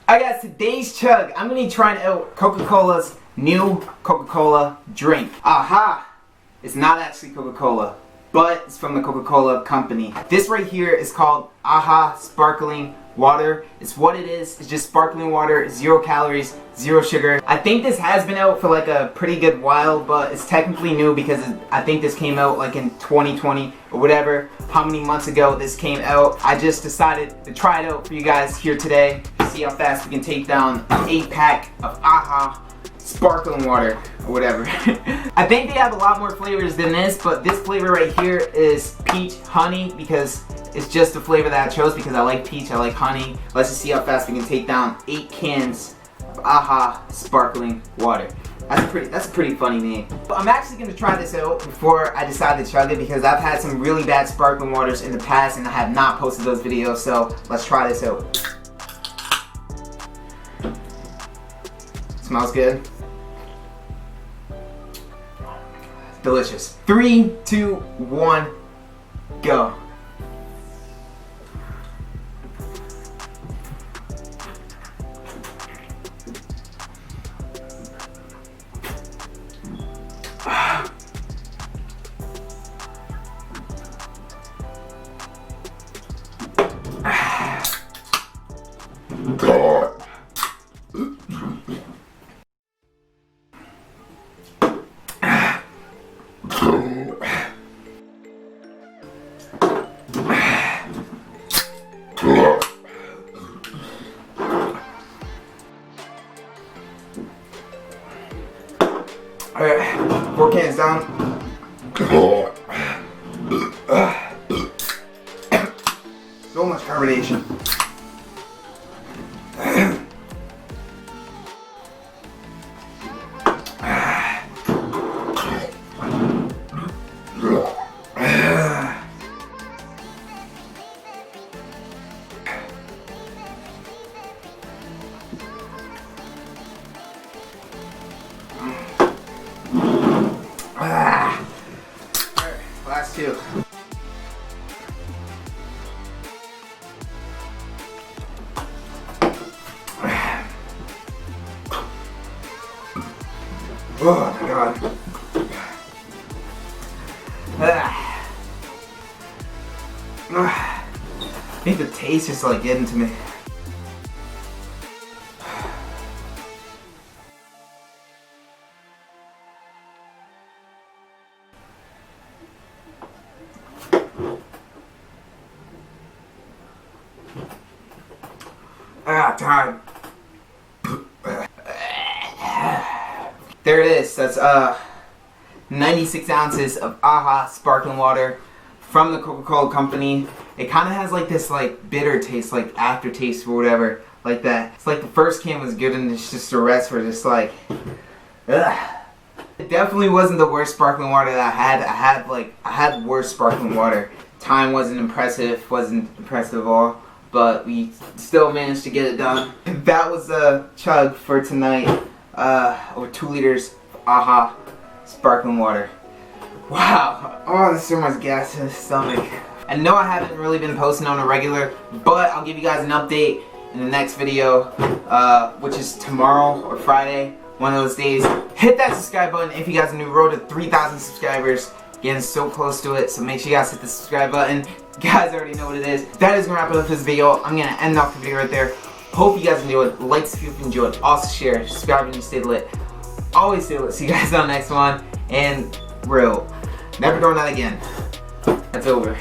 Alright guys, today's chug, I'm going to be trying out Coca Cola's new Coca Cola drink. Aha! It's not actually Coca Cola, but it's from the Coca Cola company. This right here is called Aughm Sparkling Water. It's what it is. It's just sparkling water, 0 calories, 0 sugar. I think this has been out for like a pretty good while, but it's technically new because I think this came out like in 2020 or whatever. How many months ago this came out. I just decided to try it out for you guys here today. See how fast we can take down an 8-pack of Aughm sparkling water or whatever. I think they have a lot more flavors than this, but this flavor right here is peach honey because it's just the flavor that I chose because I like peach, I like honey. Let's just see how fast we can take down 8 cans of Aughm sparkling water. That's a pretty funny name. But I'm actually going to try this out before I decide to chug it because I've had some really bad sparkling waters in the past and I have not posted those videos, so let's try this out. Smells good. Delicious. 3, 2, 1, go. Alright, 4 cans down. So much carbonation. Last 2. Oh my god. I think the taste is like getting to me. Time. There it is. That's 96 ounces of Aughm sparkling water from the Coca Cola company. It kind of has like this like bitter taste, like aftertaste or whatever, like that. It's like the first can was good and it's just the rest were just like, ugh. It definitely wasn't the worst sparkling water that I had worse sparkling water. Time wasn't impressive at all. But we still managed to get it done. That was a chug for tonight. Over 2 liters of Aughm sparkling water. Wow. Oh, there's so much gas in the stomach. I know I haven't really been posting on a regular, but I'll give you guys an update in the next video, which is tomorrow or Friday, one of those days. Hit that subscribe button if you guys are new. Road to 3,000 subscribers. Getting so close to it, so make sure you guys hit the subscribe button. You guys already know what it is. That is going to wrap it up this video. I'm going to end off the video right there. Hope you guys enjoyed. Like if you enjoyed. Also share, subscribe, and you stay lit. Always stay lit. See you guys on the next one. And real. Never doing that again. That's over.